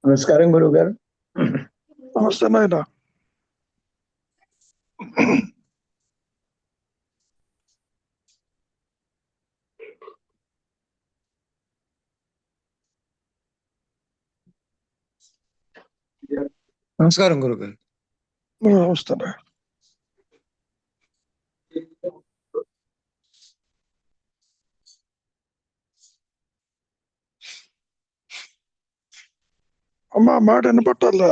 నమస్కారం గురువు గారు. నమస్తే నాయన. నమస్కారం గురువు గారు. నమస్తే నాయన. అమ్మా మాట వినపట్టాలా?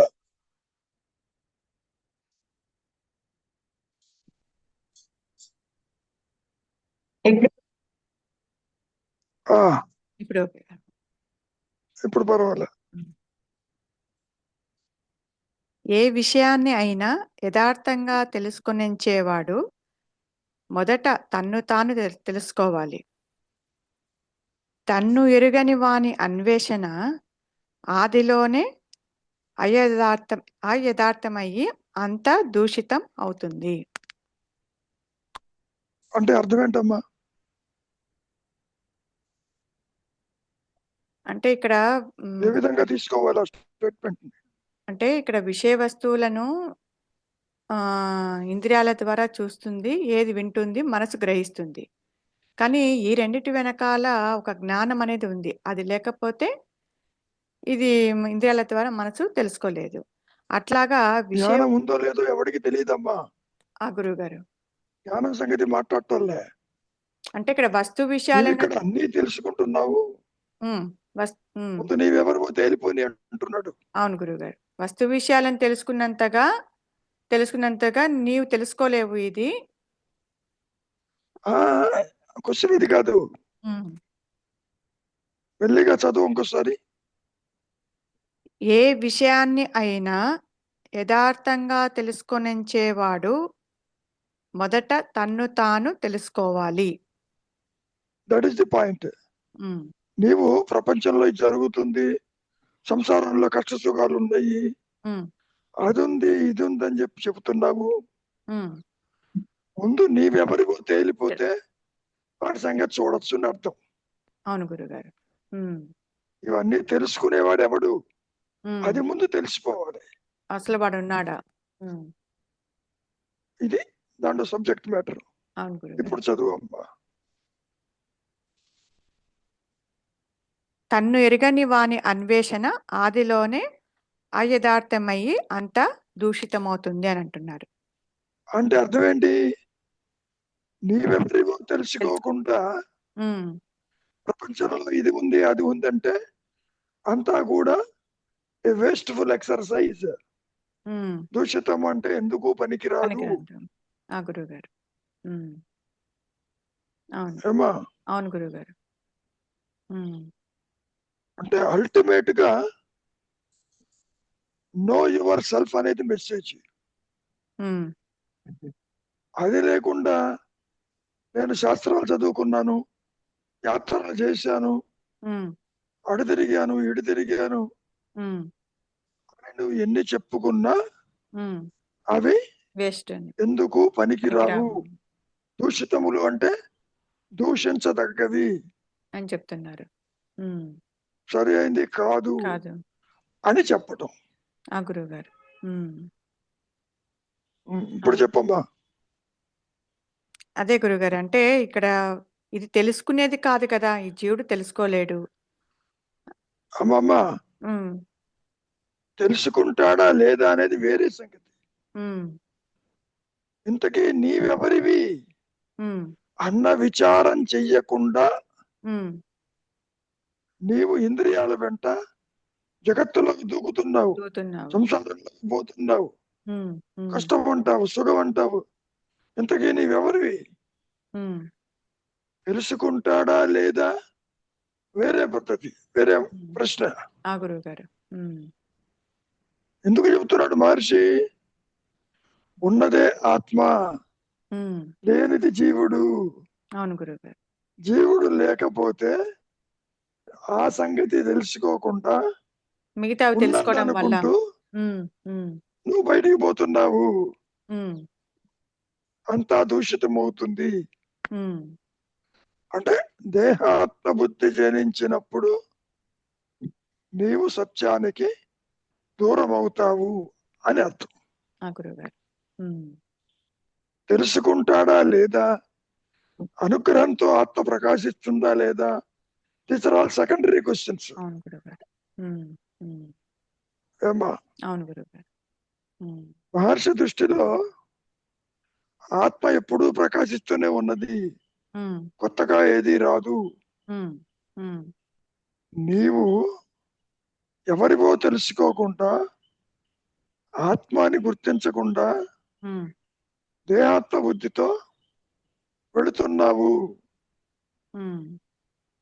ఇప్పుడు ఓకే. ఇప్పుడు పర్వాలే. ఏ విషయాన్ని అయినా యథార్థంగా తెలుసుకొనించేవాడు మొదట తన్ను తాను తెలుసుకోవాలి. తన్ను ఎరుగని వాని అన్వేషణ ఆదిలోనే అయథార్థమయ్యి అంతా దూషితం అవుతుంది. అంటే అర్థం ఏంటమ్మా? అంటే ఇక్కడ ఏ విధంగా తీసుకోవాలి స్టేట్మెంట్? అంటే ఇక్కడ విషయ వస్తువులను ఇంద్రియాల ద్వారా చూస్తుంది, ఏది వింటుంది, మనసు గ్రహిస్తుంది. కానీ ఈ రెండిటి వెనకాల ఒక జ్ఞానం అనేది ఉంది. అది లేకపోతే ఇది ఇంద్రియాల ద్వారా మనసు తెలుసుకోలేదు. అట్లాగా జ్ఞానం ఉందో లేదో ఎవరికి తెలియదమ్మా. గురువు గారు జ్ఞానం సంగతి మాట్లాడటంలే. అంటే ఇక్కడ వస్తు విషయాలను ఇక్కడ అన్ని తెలుసుకుంటున్నావు. ముందు నీవెవరు తేలిపోని అంటున్నాడు. అవును గురువు గారు. వస్తు విషయాలను తెలుసుకున్నంతగా నీవు తెలుసుకోలేవు. ఇది క్వశ్చన్ ఇది కాదు. మెల్లిగా చదువు ఇంకోసారి. ఏ విషయాన్ని అయినా యథార్థంగా తెలుసుకొనించేవాడు మొదట తన్ను తాను తెలుసుకోవాలి. That is the point. నీవు ప్రపంచంలో జరుగుతుంది, సంసారంలో కష్ట సుఖాలు ఉన్నాయి, అది ఉంది ఇది ఉంది అని చెప్పి చెబుతున్నావు. ముందు నీవెవరివో తేలిపోతే వాడి సంగతి చూడొచ్చు అని అర్థం. అవును గురుగారు. ఇవన్నీ తెలుసుకునేవాడు ఎవడు, అది ముందు తెలిసిపోవాలి. అసలు వాడు ఉన్నాడా? ఇది దాంట్లో సబ్జెక్ట్ మ్యాటర్. అవును గురుగారు. ఇప్పుడు చదువు అమ్మా. తన్ను ఎరుగని వాని అన్వేషణ ఆదిలోనే అయథార్థమయ్యి అంతా దూషితమవుతుంది అని అంటున్నారు. అంటే అర్థం ఏంటి? నీవెవరివో తెలుసుకోకుండా ప్రపంచంలో ఇది ఉంది అది ఉందంటే అంతా కూడా వేస్ట్ఫుల్ ఎక్సర్సైజ్. దూషితం అంటే ఎందుకు పనికిరాదు. గురువు గారు. అవును ఏమా? అవును గురువు గారు. అంటే అల్టిమేట్ గా నో యువర్ సెల్ఫ్ అనేది మెసేజ్. అది లేకుండా నేను శాస్త్రాలు చదువుకున్నాను, యాత్రలు చేశాను, అడు తిరిగాను ఇడు తిరిగాను, నువ్వు ఎన్ని చెప్పుకున్నా అవి వేస్ట్, ఎందుకు పనికిరావు. దూషితములు అంటే దూషించదగ్గవి అని చెప్తున్నారు. సరి అయింది కాదు అని చెప్పటం. గురువు గారు. ఇప్పుడు చెప్పమ్మా. అదే గురుగారు. అంటే ఇక్కడ ఇది తెలుసుకునేది కాదు కదా, ఈ జీవుడు తెలుసుకోలేడు. అమ్మమ్మా తెలుసుకుంటాడా లేదా అనేది వేరే సంగతి. ఇంతకీ నీవెవరివి అన్న విచారం చెయ్యకుండా నీవు ఇంద్రియాల వెంట జగత్తులోకి దూకుతున్నావు, సంసారంలోకి పోతున్నావు, కష్టం అంటావు, సుఖం అంటావు. ఇంతకీ నీవెవరివి? తెలుసుకుంటాడా లేదా వేరే పద్ధతి, వేరే ప్రశ్న. గురువు గారు ఎందుకు చెబుతున్నాడు మహర్షి? ఉన్నదే ఆత్మ, లేనిది జీవుడు. అవును గురువు గారు. జీవుడు లేకపోతే ఆ సంగతి తెలుసుకోకుండా మిగతావి తెలుసుకోవడం వల్ల నువ్వు బయటికి పోతున్నావు, అంతా దూషితం అవుతుంది. అంటే దేహాత్మ బుద్ధి జనించినప్పుడు నీవు సత్యానికి దూరం అవుతావు అని అర్థం. గురుగారు. తెలుసుకుంటాడా లేదా, అనుగ్రహంతో ఆత్మ ప్రకాశిస్తుందా లేదా, these are all secondary questions. అవును గురుగారు. ఏమ్మా, అవును గురుగారు. మహర్షి దృష్టిలో ఆత్మ ఎప్పుడూ ప్రకాశిస్తూనే ఉన్నది, కొత్తగా ఏది రాదు. నీవు ఎవరివో తెలుసుకోకుండా, ఆత్మాని గుర్తించకుండా దేహాత్మ బుద్ధితో వెళుతున్నావు,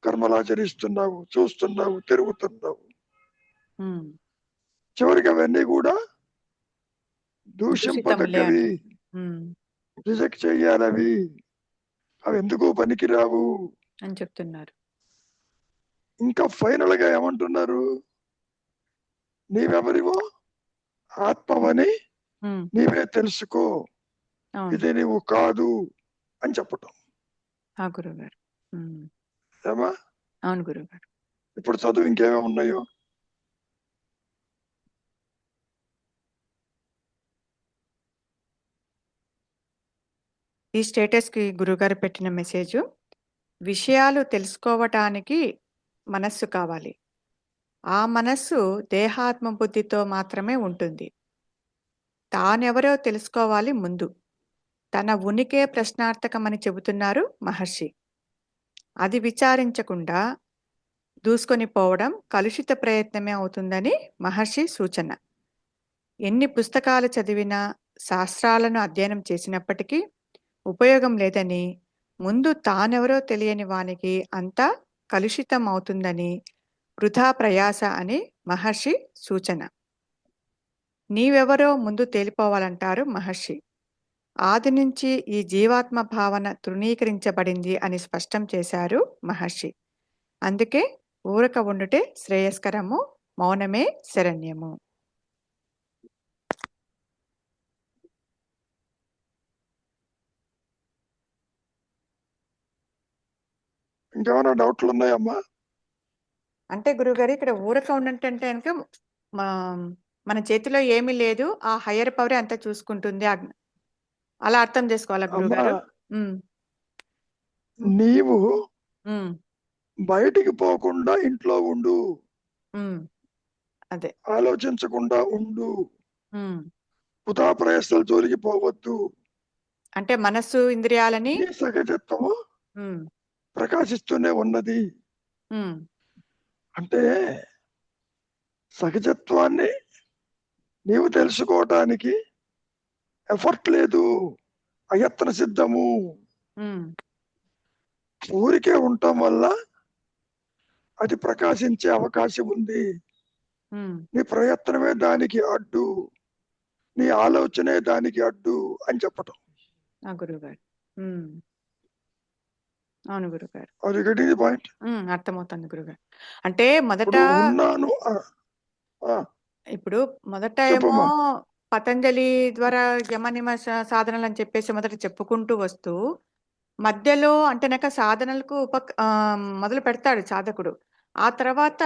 కర్మలాచరిస్తున్నావు, చూస్తున్నావు, తిరుగుతున్నావు. చివరికి అవన్నీ కూడా దూషింపదగ్గవి, రిజెక్ట్ చెయ్యాలవి, అవి ఎందుకు పనికిరావు అని చెప్తున్నారు. ఇంకా ఫైనల్ గా ఏమంటున్నారు, నీవెవరివో ఆత్మవని నీవే తెలుసుకో, ఇది నీవు కాదు అని చెప్పటం. గురుగారు. ఏమా? అవును గురుగారు. ఇప్పుడు చదువు ఇంకేమేమి ఉన్నాయో. ఈ స్టేటస్ కి గురుగారు పెట్టిన మెసేజ్, విషయాలు తెలుసుకోవటానికి మనస్సు కావాలి. ఆ మనస్సు దేహాత్మ బుద్ధితో మాత్రమే ఉంటుంది. తానెవరో తెలుసుకోవాలి ముందు. తన ఉనికే ప్రశ్నార్థకమని చెబుతున్నారు మహర్షి. అది విచారించకుండా దూసుకొని పోవడం కలుషిత ప్రయత్నమే అవుతుందని మహర్షి సూచన. ఎన్ని పుస్తకాలు చదివినా, శాస్త్రాలను అధ్యయనం చేసినప్పటికీ ఉపయోగం లేదని, ముందు తానెవరో తెలియని వానికి అంతా కలుషితం అవుతుందని, వృధా ప్రయాస అని మహర్షి సూచన. నీవెవరో ముందు తేలిపోవాలంటారు మహర్షి. ఆది నుంచి ఈ జీవాత్మ భావన తృణీకరించబడింది అని స్పష్టం చేశారు మహర్షి. అందుకే ఊరక ఉండుటే శ్రేయస్కరము, మౌనమే శరణ్యము. ఇంకేమైనా డౌట్లు ఉన్నాయమ్మా? అంటే గురుగారు, ఇక్కడ ఊరక ఉన్నట్టు కనుక మన చేతిలో ఏమీ లేదు, ఆ హయ్యర్ పవరే అంతా చూసుకుంటుంది, అలా అర్థం చేసుకోవాలా గురుగారు? నీవు బయటికి పోకుండా ఇంట్లో ఉండు, అదే ఆలోచించకుండా ఉండు, వృధా ప్రయాసాలు జోలికి పోవద్దు. అంటే మనస్సు ఇంద్రియాలని నీ సహజత్వము ప్రకాశిస్తూనే ఉన్నది. అంటే సహజత్వాన్ని నీవు తెలుసుకోవటానికి ఎఫర్ట్ లేదు, అయత్న సిద్ధము. ఊరికే ఉండటం వల్ల అది ప్రకాశించే అవకాశం ఉంది. నీ ప్రయత్నమే దానికి అడ్డు, నీ ఆలోచనే దానికి అడ్డు అని చెప్పటం. గురుగారు. అవును గురుగారు. అది గట్టింది పాయింట్. అర్థమవుతుంది గురుగారు. అంటే మొదట ఉన్నాను, ఇప్పుడు మొదట ఏమో పతంజలి ద్వారా యమనిమ సాధనలు అని చెప్పేసి మొదట చెప్పుకుంటూ వస్తూ, మధ్యలో అంటేనక సాధనలకు మొదలు పెడతాడు సాధకుడు. ఆ తర్వాత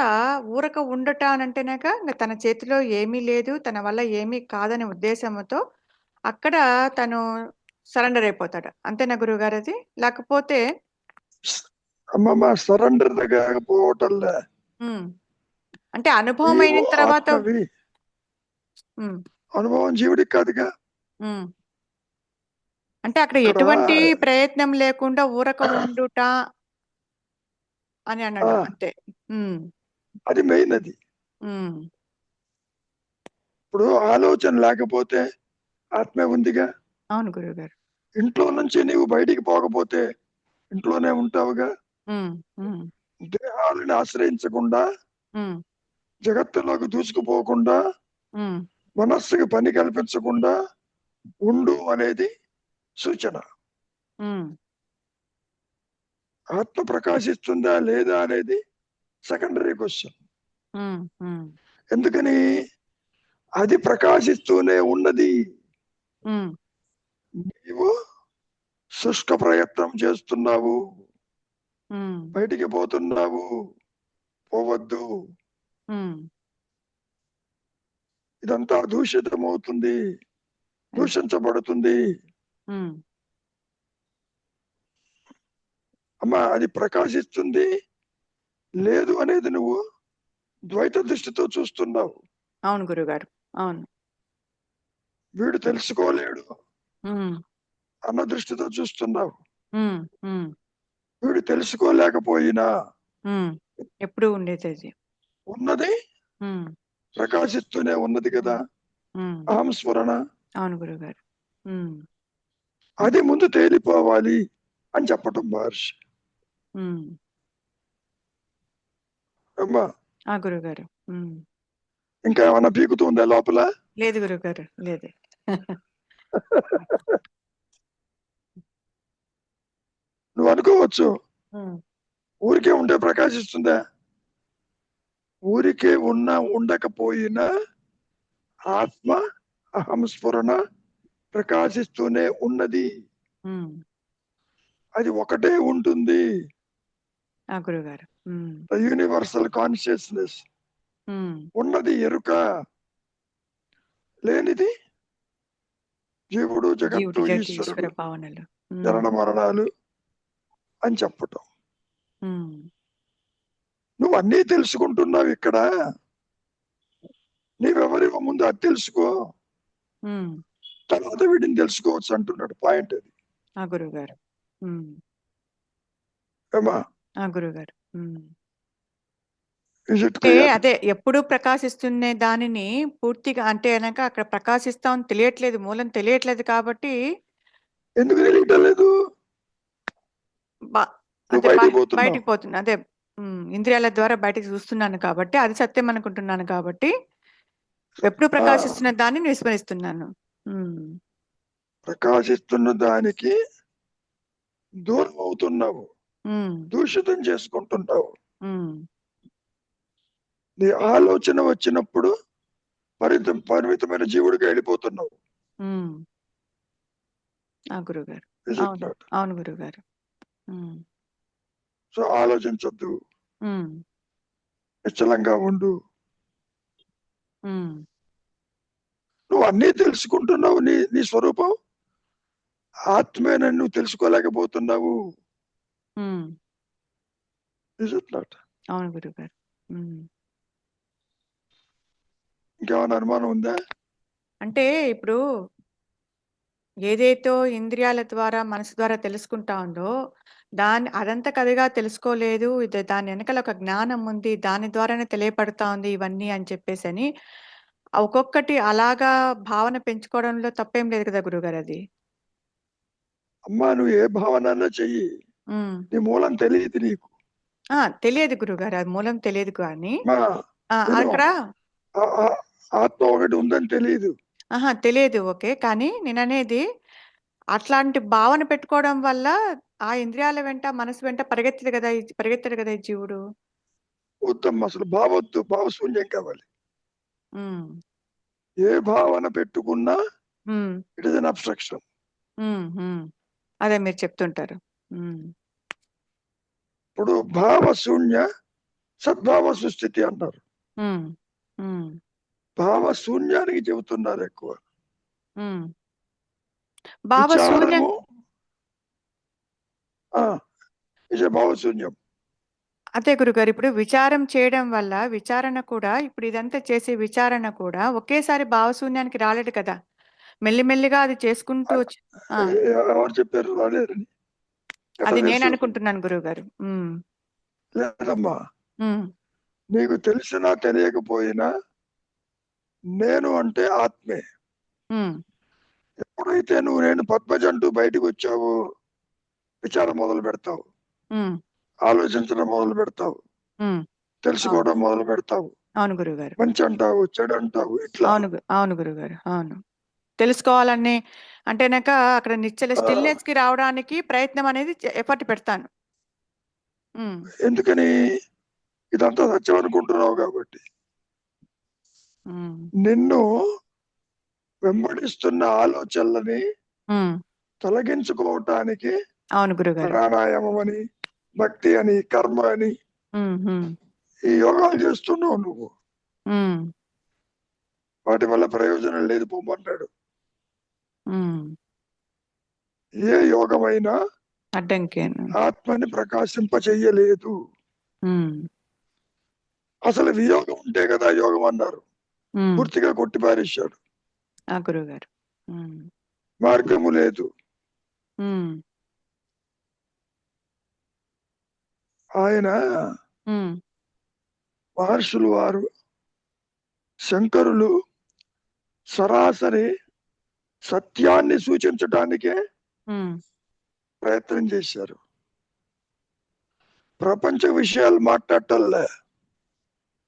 ఊరక ఉండట అనంటేనక తన చేతిలో ఏమీ లేదు, తన వల్ల ఏమీ కాదనే ఉద్దేశంతో అక్కడ తను సరెండర్ అయిపోతాడు. అంతేనా గురువుగారు అది? లేకపోతే అమ్మమ్మ సరెండర్ దగ్గర పోవటంలే, అంటే అనుభవం అయిన తర్వాత అనుభవం జీవుడికి కాదుగా. అంటే అక్కడ ఎటువంటి ప్రయత్నం లేకుండా ఊరక ఉండుట అని అన్నాడు అంతే. అది మెయిన్. అది ఇప్పుడు ఆలోచన లేకపోతే ఆత్మే ఉందిగా. అవును గురువు గారు. ఇంట్లో నుంచి నీవు బయటికి పోకపోతే ఇంట్లోనే ఉంటావుగా. దేహాలను ఆశ్రయించకుండా, జగత్తులోకి దూసుకుపోకుండా, మనస్సుకి పని కల్పించకుండా ఉండు అనేది సూచన. ఆత్మ ప్రకాశిస్తుందా లేదా అనేది సెకండరీ క్వశ్చన్. ఎందుకని? అది ప్రకాశిస్తూనే ఉన్నది. నీవు శుష్క ప్రయత్నం చేస్తున్నావు. ఉమ్, బయటికి పోతున్నావు, పోవద్దు, ఉమ్, ఇదంతా దూషితమవుతుంది, దూషించబడుతుంది. ఉమ్, అమ్మా అది ప్రకాశిస్తుంది లేదు అనేది నువ్వు ద్వైత దృష్టితో చూస్తున్నావు. అవును గురుగారు. అవును. వీడు తెలుసుకోలేడు ఉమ్, అన్న దృష్టితో చూస్తున్నావు. ఉమ్, ఉమ్, వీడు తెలుసుకోలేకపోయినా ఉమ్. ఎప్పుడు ఉండేది అది. ఉన్నది ఉమ్, ప్రకాశిస్తూనే ఉన్నది కదా, ఉమ్. అహం స్ఫురణ. అవును గురుగారు. ఉమ్, అది ముందు తేలిపోవాలి అని చెప్పటం మహర్షి. ఉమ్. అమ్మా ఆ గురుగారు. ఉమ్. ఇంకా ఏమన్నా పీకుతుందా లోపల? లేదు గురుగారు, లేదు. నువ్వు అనుకోవచ్చు ఉమ్, ఊరికే ఉంటే ప్రకాశిస్తుందా? ఊరికే ఉండకపోయినా ఆత్మ అహం స్ఫురణ ప్రకాశిస్తూనే ఉన్నది. ఉమ్. అది ఒకటే ఉంటుంది. ఆ గురుగారు. ఉమ్, యూనివర్సల్ కాన్షియస్నెస్ ఉమ్. ఉన్నది, ఎరుక లేనిది జీవుడు, జగత్తు, జీవుడు జట్టు ఈశ్వర ఈశ్వరుడు, భావనలు. ఉమ్, జనన మరణాలు అని చెప్పటం. ఉమ్, నువ్వు అన్నీ తెలుసుకుంటున్నావు ఇక్కడ. నీవెవరివో ముందు అది తెలుసుకో, ఉమ్. తర్వాత వీటిని తెలుసుకోవచ్చు అంటున్నాడు. పాయింట్ అది. ఆ గురుగారు. ఉమ్, ఏమా ఆ గురుగారు. ఉమ్. ఇజ్ ఇట్ అంటే క్లియర్? అదే ఎప్పుడు ప్రకాశిస్తున్న దానిని పూర్తిగా అంటే గనక అక్కడ ప్రకాశిస్తాం తెలియట్లేదు, మూలం తెలియట్లేదు కాబట్టి ఎందుకు తెలియటం లేదు? బ- నువ్వు అదే బయటికి పోతున్నావు. బయటికి పోతుంది. అదే ఇంద్రియాల ద్వారా బయటికి చూస్తున్నాను కాబట్టి అది సత్యం అనుకుంటున్నాను కాబట్టి ఎప్పుడు ప్రకాశిస్తున్న దాన్ని విస్మరిస్తున్నాను. ఉమ్, ప్రకాశిస్తున్న దానికి దూరం అవుతున్నావు, ఉమ్, దూషితం చేసుకుంటున్నావు. ఉమ్, నీ ఆలోచన వచ్చినప్పుడు పరిమితమైన జీవుడిగా వెళ్ళిపోతున్నావు. ఉమ్. ఆ గురుగారు. Is it అవును, not? అవును గురుగారు. ఉమ్, సో ఆలోచించొద్దు, ఉమ్, నిశ్చలంగా ఉండు. ఉమ్. నువ్వు అన్నీ తెలుసుకుంటున్నావు. నీ నీ స్వరూపం ఆత్మేనని నువ్వు తెలుసుకోలేకపోతున్నావు. ఉమ్. Is it not? అవును గురుగారు. ఉమ్. ఇంకేమైనా అనుమానం ఉందా? అంటే ఇప్పుడు ఏదైతే ఇంద్రియాల ద్వారా మనసు ద్వారా తెలుసుకుంటా ఉందో అదంతా కదిగా తెలుసుకోలేదు, ఇది దాని వెనకాల ఒక జ్ఞానం ఉంది, దాని ద్వారానే తెలియపడతా ఉంది ఇవన్నీ అని చెప్పేసి అని ఒక్కొక్కటి అలాగా భావన పెంచుకోవడంలో తప్పేం లేదు కదా గురుగారు అది. అమ్మా నువ్వు ఏ భావన చెయ్యి, ఉమ్. నీ మూలం తెలియదు నీకు. తెలియదు గురుగారు, అది మూలం తెలియదు కానీ మా నేను అక్కడ ఆత్మ ఒకటి ఉందని తెలియదు. తెలియదు. ఓకే, కానీ నేను అనేది అట్లాంటి భావన పెట్టుకోవడం వల్ల ఆ ఇంద్రియాల వెంట మనసు వెంట పరిగెత్తడు కదా ఈ జీవుడు. వద్దమ్మా, అసలు భావొద్దు, భావశూన్యం కావాలి. ఉమ్, ఏ భావన పెట్టుకున్నా ఉమ్, ఇట్ ఇస్ అన్ అబ్స్ట్రక్షన్. ఉమ్, ఉమ్. అదే మీరు చెప్తుంటారు. ఉమ్, ఇప్పుడు భావశూన్య సద్భావ సుస్థితి అంటారు. ఉమ్, ఉమ్, భావశూన్యానికి చెబుతున్నారు ఎక్కువ. ఉమ్. భావశూన్యం. విచారము ఇది భావశూన్యం. అదే గురుగారు, ఇప్పుడు విచారం చేయడం వల్ల విచారణ కూడా, ఇప్పుడు ఇదంతా చేసే విచారణ కూడా ఒకేసారి భావశూన్యానికి రాలేడు కదా, మెల్లిమెల్లిగా అది చేసుకుంటూ ఎవరు చెప్పారు రాలేదని? అది ఎట్లా నేను తెలుసు? అనుకుంటున్నాను గురువుగారు. లేదమ్మా, నీకు తెలిసినా తెలియకపోయినా నేను అంటే ఆత్మే. ఎప్పుడైతే నువ్వు నేను పద్మజ అంటూ బయటకు వచ్చావు, విచారం మొదలు పెడతావు, ఆలోచించడం మొదలు పెడతావు, తెలుసుకోవడం మొదలు పెడతావు. అవును గురుగారు. మంచి అంటావు, చెడు అంటావు, ఇట్లా. అవును గురుగారు. అవును, తెలుసుకోవాలని అంటేనాక అక్కడ నిశ్చల స్టిల్నెస్ కి రావడానికి ప్రయత్నం అనేది ఎఫర్ట్ పెడతాను. ఎందుకని? ఇదంతా సత్యం అనుకుంటున్నావు కాబట్టి. నిన్ను వెంబడిస్తున్న ఆలోచనలని తొలగించుకోవటానికి అవును గురుగారు. ప్రాణాయామం అని, భక్తి అని, కర్మ అని ఉమ్, ఉమ్, ఈ యోగాలు చేస్తున్నావు నువ్వు. ఉమ్, వాటి వల్ల ప్రయోజనం లేదు పొమ్మన్నాడు. ఉమ్. ఏ యోగమైనా అడ్డంకేను. ఆత్మని ప్రకాశింప చెయ్యలేదు. ఉమ్, అసలు వియోగం ఉంటే కదా యోగం అన్నారు. ఉమ్. పూర్తిగా కొట్టిపారేశాడు. ఆ గురువు గారు. ఉమ్, మార్గము లేదు. ఉమ్, ఆయన ఉమ్, మహర్షులు వారు, శంకరులు సరాసరి సత్యాన్ని సూచించడానికే ఉమ్, ప్రయత్నం చేశారు. ప్రపంచ విషయాలు మాట్లాడటంలే.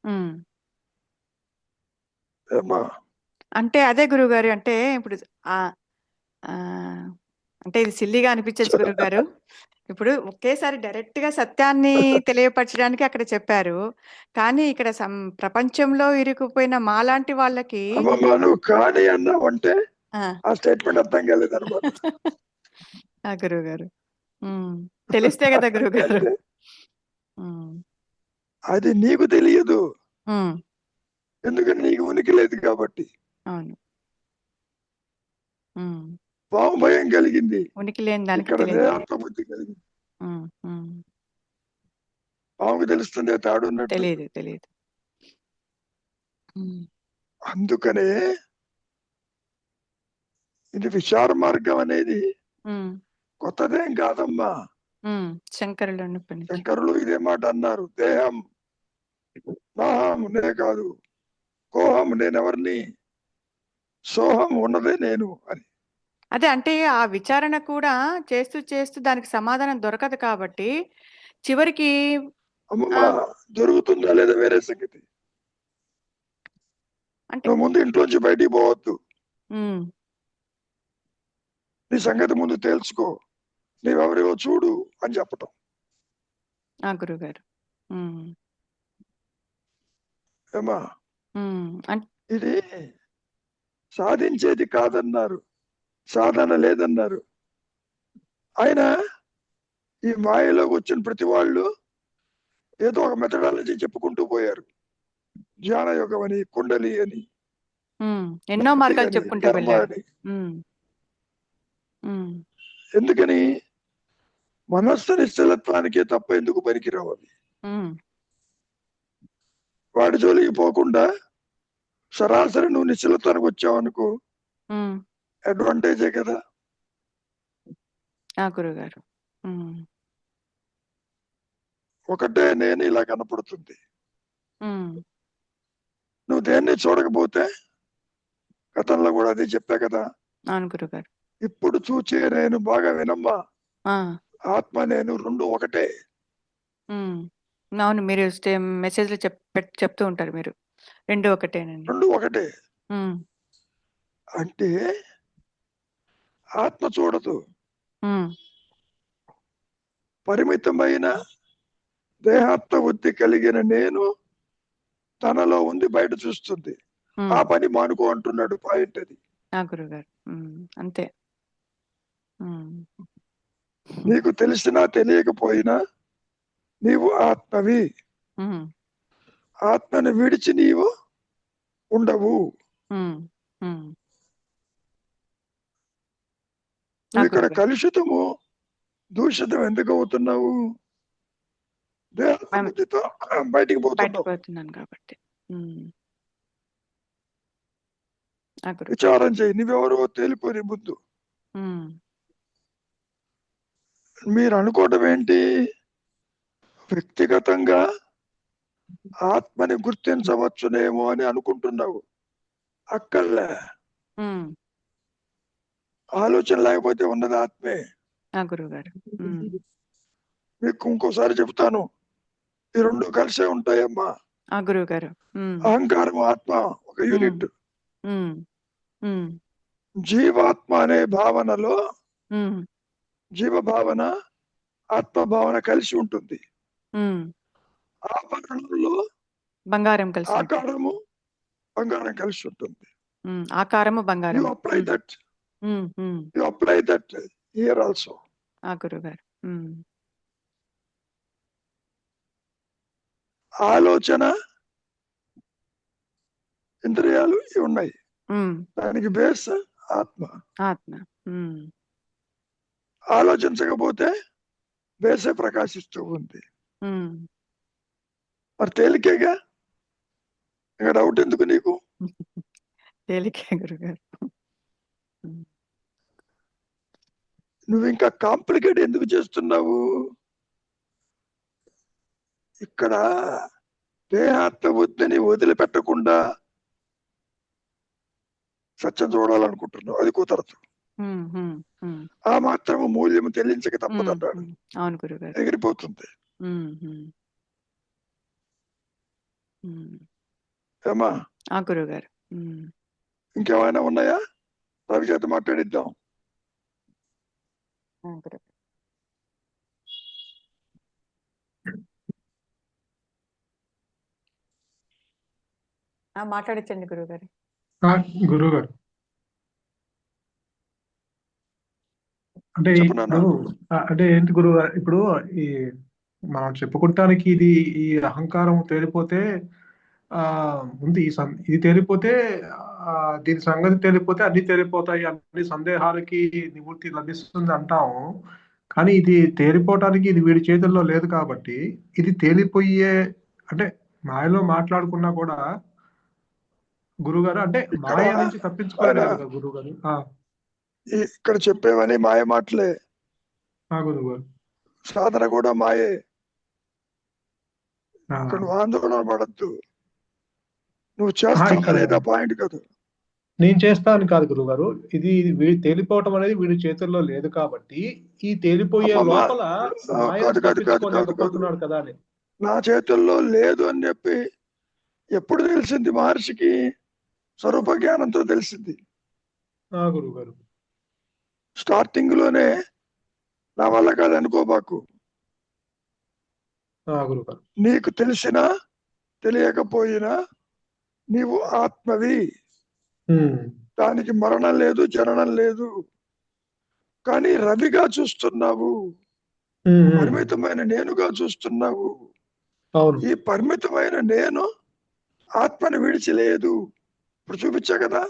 ఉమ్. ఏమా అంటే అదే గురువుగారు, అంటే ఇప్పుడు ఆ ఆ, అంటే ఇది సిల్లిగా అనిపించచ్చు గురువు గారు. ఇప్పుడు ఒకేసారి డైరెక్ట్ గా సత్యాన్ని తెలియపరచడానికి అక్కడ చెప్పారు, కానీ ఇక్కడ ప్రపంచంలో ఇరుక్కుపోయిన మాలాంటి వాళ్ళకి అమ్మమ్మ నువ్వు కానీ అన్నావంటే ఆ, ఆ స్టేట్మెంట్ అర్థం కాలేదు అనమాట. ఆ గురువు గారు. తెలిస్తే కదా గురువు గారు. అంటే అది నీకు తెలియదు, ఎందుకంటే నీకు ఉనికి లేదు కాబట్టి. అవును. పాము భయం కలిగింది, ఉనికి లేని దానికి ఇక్కడ తెలియదు. దేహాత్మ బుద్ధి కలిగింది. పాముకు తెలుస్తుంది తాడున్నట్టు. తెలియదు, తెలియదు. అందుకనే ఇది విచార మార్గం అనేది కొత్తదేం కాదమ్మా. శంకరులు ఉన్నప్పటి నుంచి. శంకరులు ఇదే మాట అన్నారు. దేహం నాహం నే కాదు, కోహం నేనెవరిని, సోహం ఉన్నదే నేను అని. అదే అంటే ఆ విచారణ కూడా చేస్తూ చేస్తూ దానికి సమాధానం దొరకదు కాబట్టి చివరికి అమ్మమ్మ దొరుకుతుందా లేదా వేరే సంగతి. అంటే నువ్వు ముందు ఇంట్లోంచి బయటికి పోవద్దు. నీ సంగతి ముందు తెలుసుకో, నీవెవరివో చూడు అని చెప్పటం. ఆ గురుగారు. ఏమా ఇది సాధించేది కాదన్నారు, సాధన లేదన్నారు. ఆయన ఈ మాయలోకి వచ్చిన ప్రతి వాళ్ళు ఏదో ఒక మెథడాలజీ చెప్పుకుంటూ పోయారు. ధ్యాన యోగం అని, కుండలి అని, ఎన్నో మార్గాలు చెప్పుకుంటూ వెళ్ళారు. ఎందుకని మనస్సు నిశ్చలత్వానికే తప్ప ఎందుకు పనికిరావు అవి. వాడి జోలికి పోకుండా సరాసరి నువ్వు నిశ్చలత్వానికి వచ్చావు అనుకో, అడ్వాంటేజే కదా. గురుగారు. ఒకటే నేను ఇలా కనపడుతుంది. నువ్వు దేన్ని చూడకపోతే, గతంలో కూడా అది చెప్పా కదా. అవును గురుగారు. ఇప్పుడు చూచే నేను బాగా వినమ్మా, ఆత్మ నేను రెండు ఒకటే. అవును, మీరు మెసేజ్ లో చెప్తూ ఉంటారు మీరు, రెండు ఒకటేనండి. రెండు ఒకటే అంటే ఆత్మ చూడదు, పరిమితమైన దేహాత్మ బుద్ధి కలిగిన నేను తనలో ఉంది, బయట చూస్తుంది. ఆ పని మానుకో అంటున్నాడు. పాయింట్ అది. గురుగారు. అంతే. నీకు తెలిసినా తెలియకపోయినా నీవు ఆత్మవి. ఆత్మను విడిచి నీవు ఉండవు. నువ్వు ఇక్కడ కలుషితము దూషితం ఎందుకు అవుతున్నావు? దేహబుద్ధితో బయటికి పోతున్నాను కాబట్టి. విచారం చేయి, నువ్వెవరో తేలిపోని ముందు. మీరు అనుకోవటం ఏంటి, వ్యక్తిగతంగా ఆత్మని గుర్తించవచ్చునేమో అని అనుకుంటున్నావు. అక్కర్లే, ఆలోచన లేకపోతే ఉన్నది ఆత్మే. గురువుగారు. మీకు ఇంకోసారి చెప్తాను, ఈ రెండు కలిసే ఉంటాయమ్మా. గురువుగారు. అహంకారం ఆత్మ ఒక యూనిట్. జీవాత్మ అనే భావనలో జీవ భావన, ఆత్మ భావన కలిసి ఉంటుంది. ఆభరణంలో బంగారం కలిసి, ఆకారము బంగారం కలిసి ఉంటుంది. ఆకారము బంగారం. You apply that here also. గురుగారు. ఆలోచన, ఇంద్రియాలు ఇవి ఉన్నాయి. ఉమ్, దానికి బేస్ ఆత్మ. ఆత్మ. ఉమ్, ఆలోచించకపోతే బేసే ప్రకాశిస్తూ ఉంది. ఉమ్. మరి తేలికేగా, ఇంకా డౌట్ ఎందుకు నీకు? తేలికే గురుగారు. ఉమ్, నువ్వు ఇంకా కాంప్లికేట్ ఎందుకు చేస్తున్నావు? ఇక్కడ దేహాత్మ బుద్ధిని వదిలిపెట్టకుండా సత్యం చూడాలనుకుంటున్నావు, అది కుదరదు. ఉమ్, ఉమ్, ఉమ్, ఆ మాత్రము మూల్యము చెల్లించక తప్పదంటాడు. ఉమ్. అవును గురుగారు. ఎగిరిపోతుంది. ఉమ్, ఉమ్, ఉమ్. ఏమా, ఆ గురుగారు. ఉమ్. ఇంకేమైనా ఉన్నాయా? రవి చేత మాట్లాడిద్దాం. ఆ గురుగారు. మాట్లాడించండి గురుగారు. గురువు గారు, అంటే చెప్పనన్నా. ఇప్పుడు అంటే ఏంటి గురువు గారు, ఇప్పుడు ఈ మనం చెప్పుకుంటానికి ఇది ఈ అహంకారం తేలిపోతే ఆ ఉంది ఇది తేలిపోతే దీని సంగతి తేలిపోతే అన్ని తేలిపోతాయి, అన్ని సందేహాలకి నివృత్తి లభిస్తుంది అంటాము. కానీ ఇది తేలిపోవటానికి ఇది వీడి చేతుల్లో లేదు కాబట్టి ఇది తేలిపోయే, అంటే మాయలో మాట్లాడుకున్నా కూడా గురుగారు, అంటే ఇక్కడ మాయ నుంచి తప్పించుకోలేడు ఆయన కదా గురుగారు. ఇక్కడ చెప్పేవని మాయ మాటలే. గురుగారు. సాధన కూడా మాయే. ఆ. ఇక్కడ నువ్వు ఆందోళన పడద్దు. నువ్వు చేస్తావా ఇక్కడ లేదా పాయింట్ కాదు. నేను చేస్తాను కాదు గురుగారు, ఇది వీడి తేలిపోవటం అనేది వీడి చేతుల్లో లేదు కాబట్టి ఈ తేలిపోయే అమ్మమ్మ, లోపల మాయ కాదు నుంచి కాదు కాదు కాదు కాదు తప్పించుకోలేకపోతున్నాడు కదా అని. నా చేతుల్లో లేదు అని చెప్పి ఎప్పుడు తెలిసింది మహర్షికి? స్వరూప జ్ఞానంతో తెలిసింది. గురుగారు. స్టార్టింగ్ లోనే నా వల్ల కాదు అనుకోబాకు. గురుగారు. నీకు తెలిసినా తెలియకపోయినా నీవు ఆత్మవి. దానికి మరణం లేదు, జననం లేదు. కానీ రవిగా చూస్తున్నావు, పరిమితమైన నేనుగా చూస్తున్నావు. అవును. ఈ పరిమితమైన నేను ఆత్మని విడిచిలేదు. ఇప్పుడు చూపించా కదా,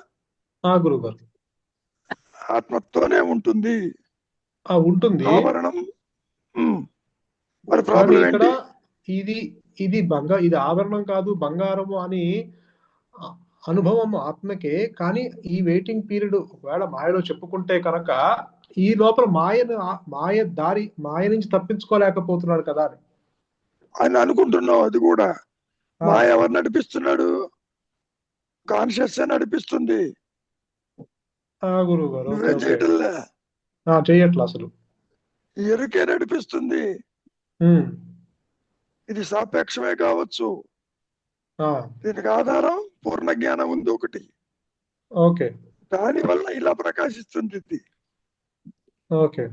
గురుగారు. ఆత్మతోనే ఉంటుంది. ఉంటుంది. ఆవరణం. మరి కానీ ప్రాబ్లం ఇక్కడ ఏంటి? ఇది ఇది ఆభరణం కాదు, బంగారము అని అనుభవం ఆత్మకే. కానీ ఈ వెయిటింగ్ పీరియడ్ ఒకవేళ మాయలో చెప్పుకుంటే కనుక ఈ లోపల మాయ నుంచి తప్పించుకోలేకపోతున్నాడు కదా అని అని అనుకుంటున్నావు. అది కూడా మాయ ఎవరు నడిపిస్తున్నాడు? కాన్షియస్ నడిపిస్తుంది. గురువు గారు. నువ్వేం చేయటంలే. చెయ్యట్లా అసలు. ఎరుకే నడిపిస్తుంది. ఇది సాపేక్షమే కావచ్చు. దీనికి ఆధారం పూర్ణ జ్ఞానం ఉంది ఒకటి. ఓకే. దాని వల్ల ఇలా ప్రకాశిస్తుంది ఇది. ఓకే.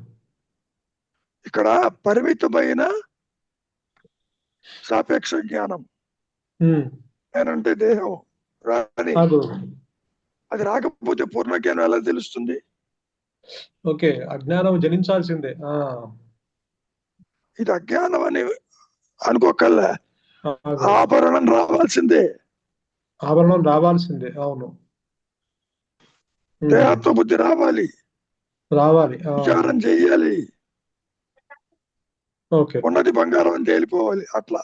ఇక్కడ పరిమితమైన సాపేక్ష జ్ఞానం నేనంటే దేహం రాని. అది రాకపోతే పూర్ణ జ్ఞానం ఎలా తెలుస్తుంది? ఓకే, అజ్ఞానం జనించాల్సిందే. ఇది అజ్ఞానం అని అనుకోకల్లా, ఆభరణం రావాల్సిందే. ఆభరణం రావాల్సిందే. అవును. దేహాత్మ బుద్ధి రావాలి, విచారం చెయ్యాలి. ఓకే. ఉన్నది బంగారం అని తేలిపోవాలి. అట్లా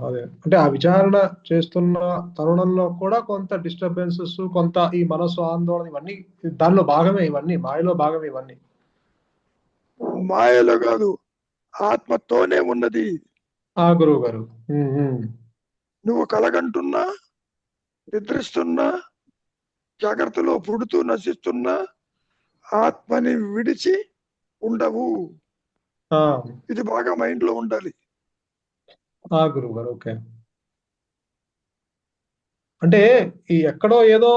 అదే అంటే ఆ విచారణ చేస్తున్న తరుణంలో కూడా కొంత డిస్టర్బెన్సెస్, కొంత ఈ మనసు ఆందోళన, ఇవన్నీ దానిలో భాగమే. ఇవన్నీ మాయలో భాగమే. ఇవన్నీ మాయలో కాదు, ఆత్మతోనే ఉన్నది. గురువు గారు. నువ్వు కలగంటున్నా, నిద్రిస్తున్నా, జాగ్రత్తలో పుడుతూ నశిస్తున్నా ఆత్మని విడిచి ఉండవు. ఇది బాగా మైండ్ లో ఉండాలి. గురువు గారు. ఓకే. అంటే ఈ ఎక్కడో ఏదో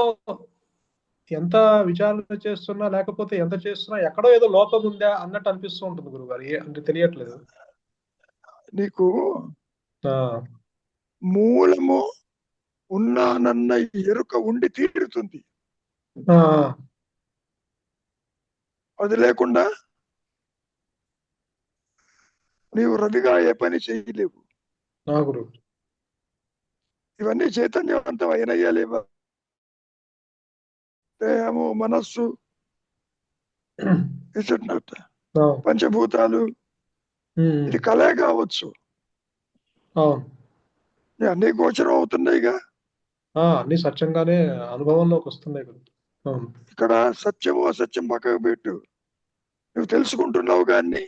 ఎంత విచారణ చేస్తున్నా, లేకపోతే ఎంత చేస్తున్నా ఎక్కడో ఏదో లోపం ఉందా అన్నట్టు అనిపిస్తూ ఉంటుంది గురుగారు. అంటే తెలియట్లేదు నీకు. మూలము ఉన్నానన్న ఎరుక ఉండి తీరుతుంది. అది లేకుండా నీవు రవిగా ఏ పని చేయలేవు. గురువు. ఇవన్నీ చైతన్యవంతం అయినయ్యా లేవా? దేహము, మనస్సు, ఇచ్చినట్ట అవును. పంచభూతాలు, ఇది కలే కావచ్చు. అవును. అన్ని గోచరం అవుతున్నాయిగా. అన్ని సత్యంగానే అనుభవంలోకి వస్తున్నాయి గురు. అవును. ఇక్కడ సత్యము అసత్యం పక్కకు పెట్టు, నువ్వు తెలుసుకుంటున్నావు కానీ.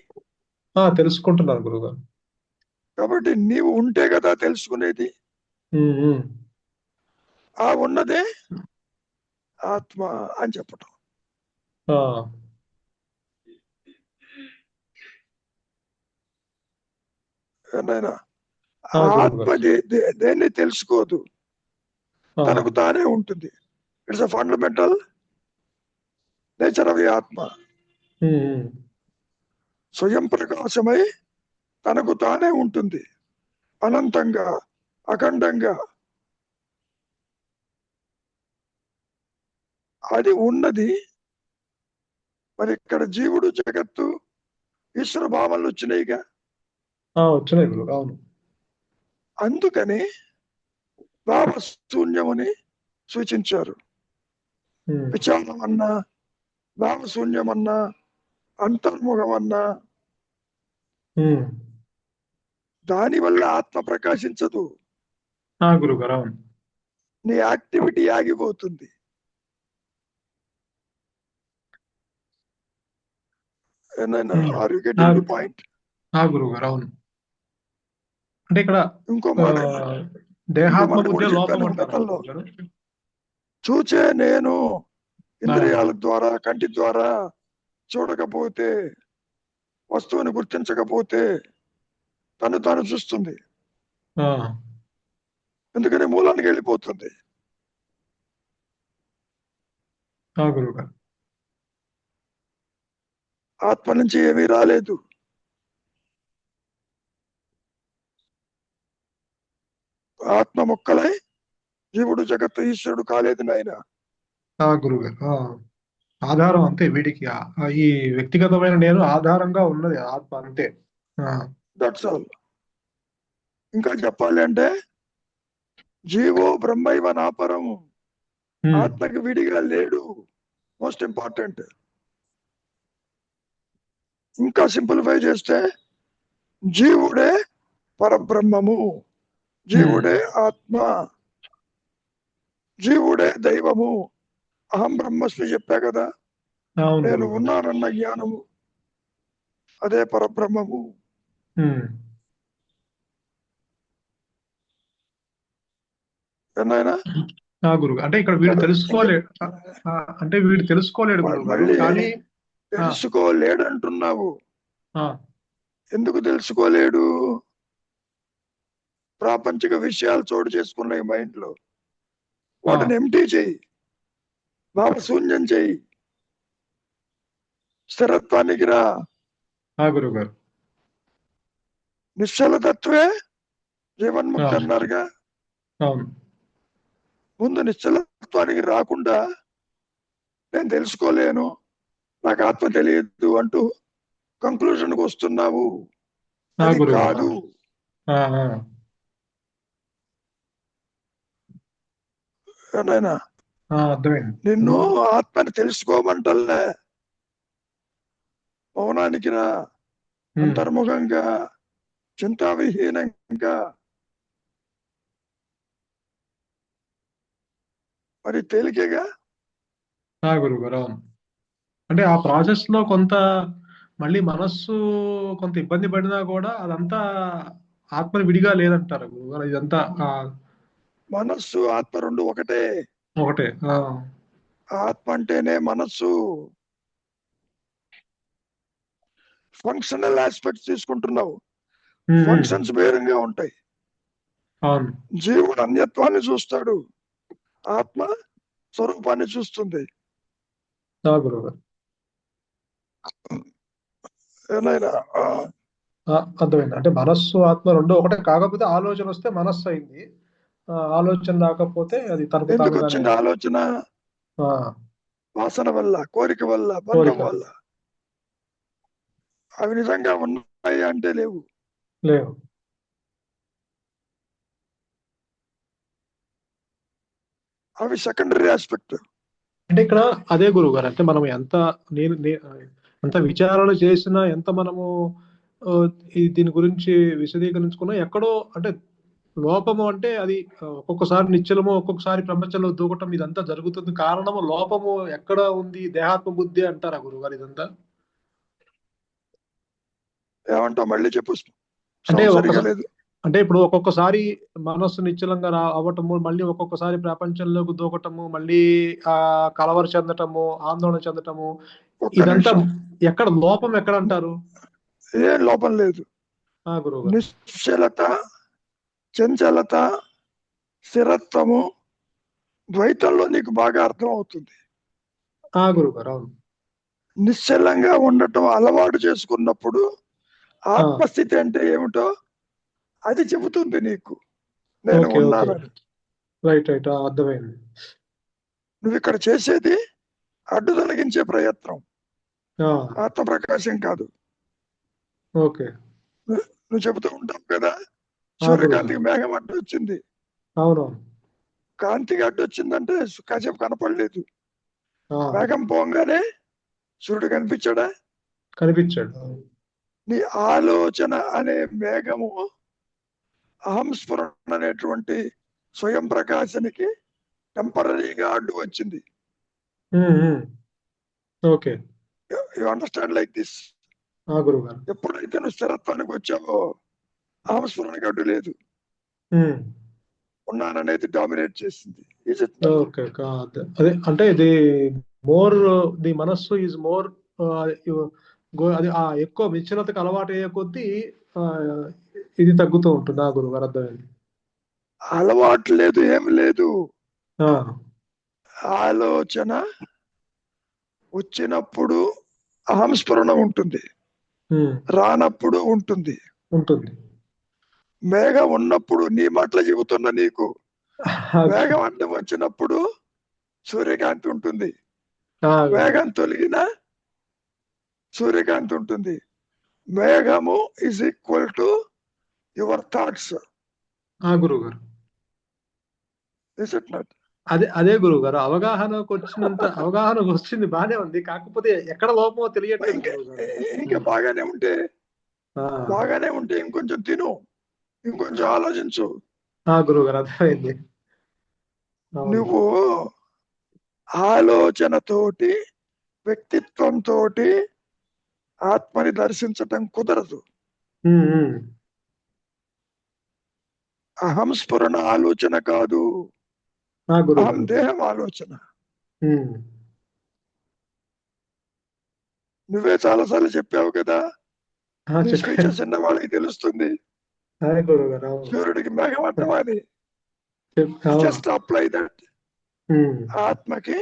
తెలుసుకుంటున్నాను గురుగారు. కాబట్టి నీవు ఉంటే కదా తెలుసుకునేది. ఆ ఉన్నదే ఆత్మ అని చెప్పటం. ఏనాయనా, ఆత్మ దేన్ని తెలుసుకోదు, తనకు తానే ఉంటుంది. It's a fundamental nature of the ఆత్మ. స్వయం ప్రకాశమై తనకు తానే ఉంటుంది, అనంతంగా, అఖండంగా. అది ఉన్నది. మరి ఇక్కడ జీవుడు, జగత్తు, ఈశ్వర భావనలు వచ్చినాయిగా. వచ్చినాయి గురు. అవును. అందుకని భావ శూన్యమని సూచించారు. విచారం అన్నా, భావ శూన్యమన్నా, అంతర్ముఖం అన్నా, దానివల్ల ఆత్మ ప్రకాశించదు. గురుగారు. అవును. నీ యాక్టివిటీ ఆగిపోతుంది. Are you getting the point? గురుగారు. అవును. అంటే ఇక్కడ ఇంకో మాట దేహాత్మ బుద్ధి కూడా లోపం చెప్పాను అంటారా గతంలో. గురుగారు? చూచే నేను ఇంద్రియాల ద్వారా, కంటి ద్వారా చూడకపోతే, వస్తువుని గుర్తించకపోతే తను తాను చూస్తుంది. ఎందుకని మూలానికి వెళ్ళిపోతుంది. గురుగారు. ఆత్మ నుంచి ఏమీ రాలేదు. ఆత్మ మొక్కలై జీవుడు, జగత్తు, ఈశ్వరుడు కాలేదు నాయన. గురుగారు. ఆధారం అంతే వీటికి. ఈ వ్యక్తిగతమైన నేను ఆధారంగా ఉన్నది ఆత్మ అంతే. That's all. ఇంకా చెప్పాలి అంటే జీవో బ్రహ్మైవ నాపరం. ఆత్మకి విడిగా లేడు. Most important. ఇంకా సింప్లిఫై చేస్తే జీవుడే పరబ్రహ్మము, జీవుడే ఆత్మ, జీవుడే దైవము. అహం బ్రహ్మస్మి చెప్పా కదా, నేను ఉన్నానన్న జ్ఞానము అదే పరబ్రహ్మము. ఏనాయనా? గురువు అంటే ఇక్కడ వీడు తెలుసుకోలేడు. అంటే వీడు తెలుసుకోలేడు మళ్ళీ కానీ తెలుసుకోలేడంటున్నావు. ఎందుకు తెలుసుకోలేడు? ప్రాపంచిక విషయాలు చోటు చేసుకున్నాయి మైండ్ లో. వాటిని ఎంటీ చేయి, భావశూన్యం చేయి, స్థిరత్వానికి రా. గురువు గారు. నిశ్చలతత్వే జీవన్ముక్తి అన్నారుగా. అవును. ముందు నిశ్చలత్వానికి రాకుండా నేను తెలుసుకోలేను, నాకు ఆత్మ తెలియదు అంటూ కంక్లూజన్కి వస్తున్నావు. అది కాదు. నిన్ను ఆత్మని తెలుసుకోమంటల్లే. మౌనానికి రా, అంతర్ముఖంగా, చింతావిహీనంగా. మరి తేలికేగా. గురువు గారు. అవును. అంటే ఆ ప్రాసెస్ లో కొంత మళ్ళీ మనస్సు కొంత ఇబ్బంది పడినా కూడా అదంతా ఆత్మని విడిగా లేదంటారు గురువు. ఇదంతా మనస్సు ఆత్మ రెండు ఒకటే. ఆత్మ అంటేనే మనస్సు. ఫంక్షనల్ ఆస్పెక్ట్స్ తీసుకుంటున్నావు, ఫంక్షన్స్ వేరంగా ఉంటాయి. జీవుడు అన్యత్వాన్ని చూస్తాడు, ఆత్మ స్వరూపాన్ని చూస్తుంది. ఏనాయనా? అర్థమైంది. అంటే మనస్సు ఆత్మ రెండు ఒకటే, కాకపోతే ఆలోచన వస్తే మనస్సు అయింది, ఆలోచన రాకపోతే అది తనకు ఎందుకు తానుగానే. వచ్చింది ఆలోచన? వాసన వల్ల, కోరిక వల్ల, బంధం వల్ల. అవి నిజంగా ఉన్నాయి అంటే లేవు. అవి సెకండరీ ఆస్పెక్ట్. అంటే ఇక్కడ అదే గురువు గారు, అంటే మనం ఎంత ఎంత విచారణ చేసినా, ఎంత మనము దీని గురించి విశదీకరించుకున్నా, ఎక్కడో అంటే లోపము అంటే అది ఒక్కొక్కసారి నిశ్చలము, ఒక్కొక్కసారి ప్రపంచంలో దూకటం, ఇదంతా జరుగుతుంది. కారణము లోపము ఎక్కడ ఉంది? దేహాత్మ బుద్ధి అంటారా గురువు గారు ఇదంతా? ఏమంటావు మళ్ళీ చెప్పు, అంటే సౌండ్ సరిగా లేదు. అంటే ఇప్పుడు ఒక్కొక్కసారి మనస్సు నిశ్చలంగా అవ్వటము, మళ్ళీ ఒక్కొక్కసారి ప్రపంచంలోకి దూకటము, మళ్ళీ కలవర చెందటము, ఆందోళన చెందటము, ఒక్క ఇదంతా నిమిషం, ఎక్కడ లోపం ఎక్కడ అంటారు? ఏం లోపం లేదు. గురువు గారు. నిశ్చలత, చంచలత, స్థిరత్వము ద్వైతంలో నీకు బాగా అర్థం అవుతుంది. గురువు గారు, అవును. నిశ్చలంగా ఉండటం అలవాటు చేసుకున్నప్పుడు ఆత్మస్థితి అంటే ఏమిటో అది చెబుతుంది నీకు, నేను ఓకే, ఓకే. ఉన్నానని. రైట్, రైట్, అర్థమైంది. నువ్వు ఇక్కడ చేసేది అడ్డు తొలగించే ప్రయత్నం, ఆత్మప్రకాశం కాదు. ఓకే. నువ్వు చెబుతూ ఉంటావు కదా, సూర్యకాంతికి మేఘం అడ్డు వచ్చింది. అవునవును. కాంతికి అడ్డు వచ్చిందంటే కాసేపు కనపడలేదు, ఆ, మేఘం పోగానే సూర్యుడు కనిపించాడా? కనిపించాడు. నీ ఆలోచన అనే మేఘము అహంస్ఫురణ అనేటువంటి స్వయం ప్రకాశానికి టెంపరీగా అడ్డు వచ్చింది. Okay. You understand like this? గురువు గారు. ఎప్పుడైతే నువ్వు స్థిరత్వానికి వచ్చావో అహంస్ఫురణకి అడ్డు లేదు, ఉన్నాననేది డామినేట్ చేసింది. ఓకే, అదే అంటే ఇది మోర్, ది మనస్సు ఈజ్ మోర్, అది ఎక్కువ విచ్ఛిన్నతకు అలవాటు అయ్యే కొద్దీ ఇది తగ్గుతూ ఉంటుంది. గురువు గారు, అర్థమైంది. అలవాటు లేదు, ఏమి లేదు. ఆలోచన వచ్చినప్పుడు అహంస్ఫురణ ఉంటుంది, రానప్పుడు ఉంటుంది. మేఘం ఉన్నప్పుడు నీ మాటలు చెబుతున్న నీకు మేఘం అడ్డం వచ్చినప్పుడు సూర్యకాంతి ఉంటుంది, మేఘం తొలగిన సూర్యకాంతి ఉంటుంది. మేఘము is equal to your thoughts. గురువు గారు, ఇస్ ఇట్ నాట్? అదే గురువు గారు, అవగాహనకు వచ్చింది, బానే ఉంది. కాకపోతే ఎక్కడ లోపమో తెలియట్లేదు. ఇంకా బాగానే ఉంటే ఇంకొంచెం తిను, ఇంకొంచెం ఆలోచించు. గురువు గారు, అర్థమైంది. నువ్వు ఆలోచనతోటి, వ్యక్తిత్వంతో ఆత్మని దర్శించటం కుదరదు. అహంస్ఫురణ ఆలోచన కాదు, అహం దేహం ఆలోచన. నువ్వే చాలాసార్లు చెప్పావు కదా, చిన్న వాళ్ళకి తెలుస్తుంది సూర్యుడికి మేఘం అడ్డమని. Just apply that. ఆత్మకి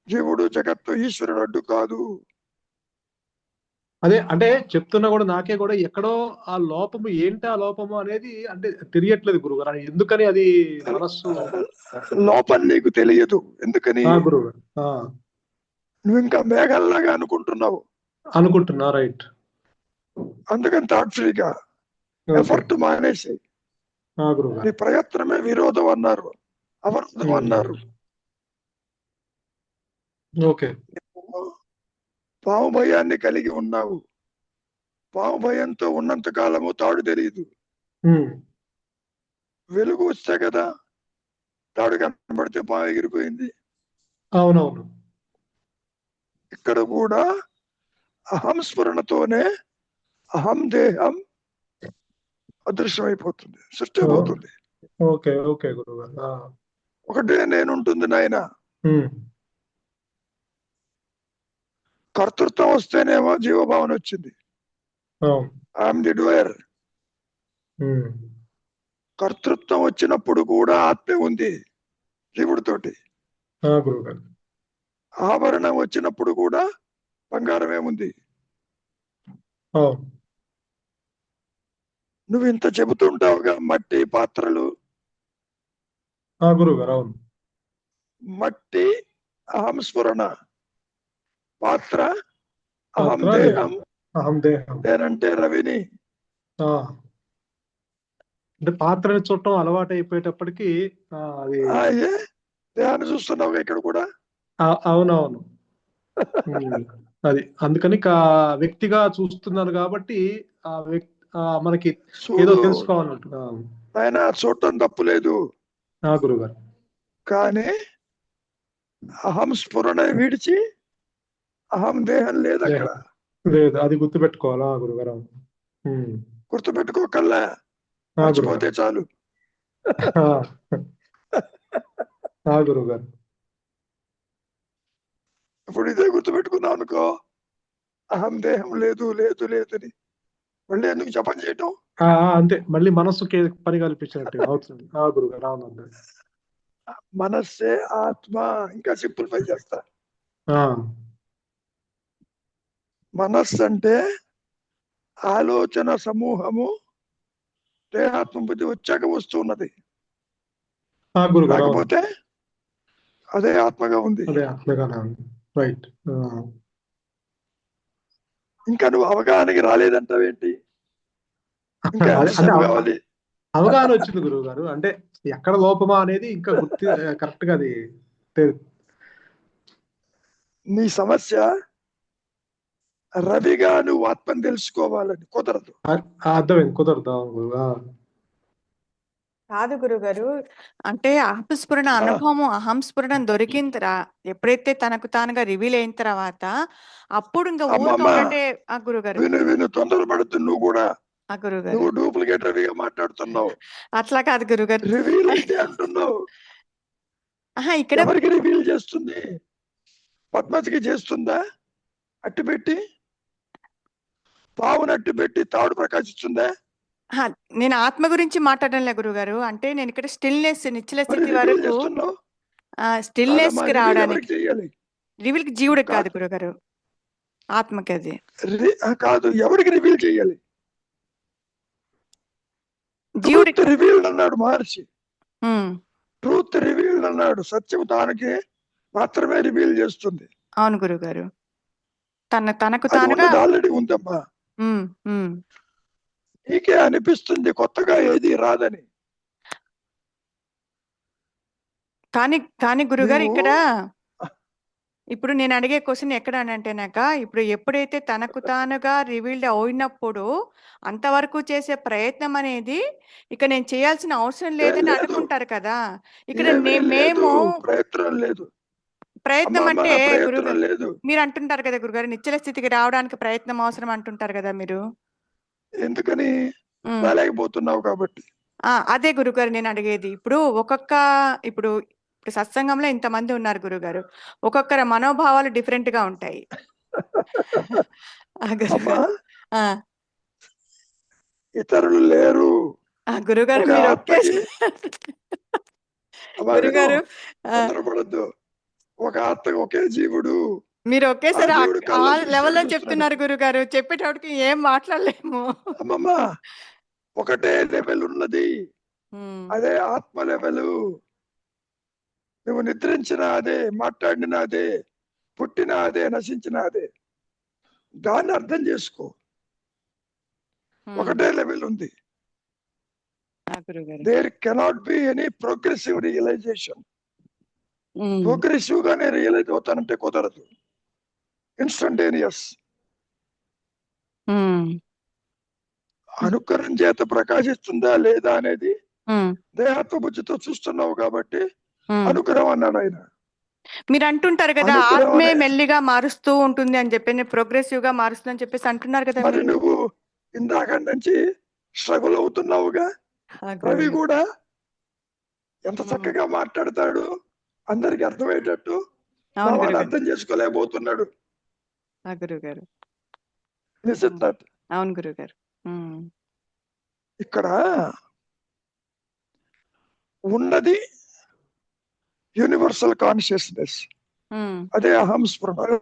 జీవుడు, జగత్తు, ఈశ్వరుడు అడ్డు కాదు. అదే అంటే చెప్తున్నా కూడా, నాకే కూడా ఎక్కడో ఆ లోపము ఏంటి, ఆ లోపము అనేది అంటే తెలియట్లేదు గురుగారు. ఎందుకని అది మనస్సు లోపం నీకు తెలియదు. ఎందుకని? గురుగారు, నువ్వు ఇంకా మేఘాల్లాగా అనుకుంటున్నా. రైట్. అందుకని థాట్ ఫ్రీగా ఎఫర్ట్ మానేసి, నీ ప్రయత్నమే విరోధం అన్నారు, అవరోధం అన్నారు. ఓకే. పాము భయాన్ని కలిగి ఉన్నావు. పాము భయంతో ఉన్నంత కాలము తాడు తెలియదు. వెలుగు వస్తే కదా తాడు కనబడితే పాము ఎగిరిపోయింది. అవునవును. ఇక్కడ కూడా అహంస్ఫురణతోనే అహం దేహం అదృశ్యమైపోతుంది, సృష్టి అయిపోతుంది. ఓకే, ఓకే గురుగారు. ఒకటే నేనుంటుంది నాయన. కర్తృత్వం వస్తేనేమో జీవభావన వచ్చింది, ఐఎమ్ ది డూయర్. కర్తృత్వం వచ్చినప్పుడు కూడా ఆత్మే ఉంది జీవుడితోటి. ఆభరణం వచ్చినప్పుడు కూడా బంగారమే ఉంది. నువ్వు ఇంత చెబుతుంటావుగా, మట్టి పాత్రలు. మట్టి అహంస్ఫురణ, పాత్ర అహం దేహం. నేనంటే రవిని. అంటే పాత్రని చుట్టం అలవాటు అయిపోయేటప్పటికి దేహాన్ని చూస్తున్నావుగా ఇక్కడ కూడా. అవునవును. అది అందుకని వ్యక్తిగా చూస్తున్నాను కాబట్టి ఆ వ్యక్తి మనకి ఏదో చూడు తెలుసుకోవాలన్నట్టు. ఆయన చూడటం తప్పు లేదు, గురుగారు. కానీ అహం స్ఫురణ విడిచి అహం దేహం లేదు అక్కడ. లేదు, అది గుర్తుపెట్టుకోవాలా గురుగారు? గుర్తుపెట్టుకోకల్లా మర్చిపోతే చాలు. గురుగారు. ఇప్పుడు ఇదే గుర్తుపెట్టుకున్నావు అనుకో, అహం దేహం లేదు లేదు లేదని మళ్ళీ ఎందుకు జపం చేయటం? అంతే, మళ్ళీ మనస్సుకి పని కల్పించినట్టు అవుతుంది. గురుగారు అవునండి. మనస్సే ఆత్మ. ఇంకా సింప్లిఫై చేస్తా. మనస్సు అంటే ఆలోచన సమూహము దేహాత్మ బుద్ధి వచ్చాక వస్తున్నది. గురుగారు లేకపోతే అదే ఆత్మగా ఉంది. అదే ఆత్మగానే ఉంది. రైట్. ఇంకా నువ్వు అవగాహనకి రాలేదంటావేంటి? ఇంకా అంటే ఎంతసేపు కావాలి? అవగాహన వచ్చింది గురువు గారు. అంటే ఎక్కడ లోపమా అనేది ఇంకా కరెక్ట్ గా అది నీ సమస్య రవిగా నువ్వు ఆత్మని తెలుసుకోవాలని కుదరదు. అర్థమైంది, కుదరదు. కాదు గురుగారు, అంటే అహంస్ఫురణ అనుభవం, అహంస్ఫురణ దొరికిన ఎప్పుడైతే తనకు తానుగా రివీల్ అయిన తర్వాత అప్పుడు ఇంకా ఊరిక ఒకటే. గురుగారు విను తొందరపడుతు. నువ్వు కూడా గురుగారు, నువ్వు డూప్లికేట్ రవిగా మాట్లాడుతున్నావు. అట్లా కాదు గురుగారు. రివీల్ అయితే అంటున్నావు. ఇక్కడ ఎవరికి రివీల్ చేస్తుంది? పద్మతికి చేస్తుందా? అట్టు పెట్టి పావును అట్టు పెట్టి తాడు ప్రకాశిస్తుందా? నేను ఆత్మ గురించి మాట్లాడడం లే గురుగారు. అంటే నేను ఇక్కడ స్టిల్నెస్, నిశ్చల స్థితి వరకు స్టిల్నెస్ కి రావడానికి రివీల్ కి జీవుడికి కాదు గురుగారు, ఆత్మకి. అది కాదు, ఎవరికి రివీల్ చేయాలి? జీవుడికి రివీల్ అన్నాడు మహర్షి. ట్రూత్ రివీల్ అన్నాడు. సత్యం దానికి మాత్రమే రివీల్ చేస్తుంది. అవును గురుగారు. తనకు తానుగా ఆల్రెడీ ఉందమ్మా. నీకే అనిపిస్తుంది కొత్తగా ఏది రాదని. కానీ గురుగారు, ఇక్కడ ఇప్పుడు నేను అడిగే క్వశ్చన్ ఎక్కడ అంటేనాక, ఇప్పుడు ఎప్పుడైతే తనకు తానుగా రివీల్డ్ అయినప్పుడు అంతవరకు చేసే ప్రయత్నం అనేది ఇక నేను చేయాల్సిన అవసరం లేదని అనుకుంటారు కదా. ఇక్కడ మేము ప్రయత్నం లేదు. ప్రయత్నం అంటే గురుగారు మీరు అంటుంటారు కదా గురుగారు, నిశ్చల స్థితికి రావడానికి ప్రయత్నం అవసరం అంటుంటారు కదా మీరు. ఎందుకని రాలేకపోతున్నావు కాబట్టి. అదే గురుగారు నేను అడిగేది. ఇప్పుడు సత్సంగంలో ఇంతమంది ఉన్నారు గురుగారు, ఒక్కొక్కరి మనోభావాలు డిఫరెంట్ గా ఉంటాయి. ఇతరులు లేరు గురుగారు. మీరు గురుగారు తొందరపడద్దు. ఒక ఆత్మ ఒకే జీవుడు. మీరు ఒకేసారి ఆ లెవెల్లో చెప్తున్నారు గురుగారు. చెప్పేటప్పటికి ఏం మాట్లాడలేము. అమ్మమ్మ, ఒకటే లెవెల్ ఉన్నది, అదే ఆత్మ లెవెల్. నువ్వు నిద్రించిన అదే, మాట్లాడిన అదే, పుట్టిన అదే, నశించిన అదే. దాన్ని అర్థం చేసుకో. ఒకటే లెవెల్ ఉంది. There cannot be any progressive realization. Progressive గానే రియలైజ్ అవుతానంటే కుదరదు. ఇన్స్టంటేనియస్. అనుకరణ చేత ప్రకాశిస్తుందా లేదా అనేది దేహాత్మ బుద్ధితో చూస్తున్నావు కాబట్టి అనుగ్రహం అన్నాడు ఆయన. మీరు అంటుంటారు కదా, ఆత్మే మెల్లిగా మారుస్తూ ఉంటుంది అని చెప్పి, ప్రోగ్రెసివ్ గా మారుస్తుంది అని చెప్పేసి అంటున్నారు కదా. మరి నువ్వు ఇందాక నుంచి స్ట్రగుల్ అవుతున్నావుగా. రవి కూడా ఎంత చక్కగా మాట్లాడతాడు, అందరికి అర్థమయ్యేటట్టు. అర్థం చేసుకోలేకపోతున్నాడు. అవును గురుగారు. ఇక్కడ ఉన్నది యూనివర్సల్ కాన్షియస్నెస్, అదే అహం స్ఫురణ.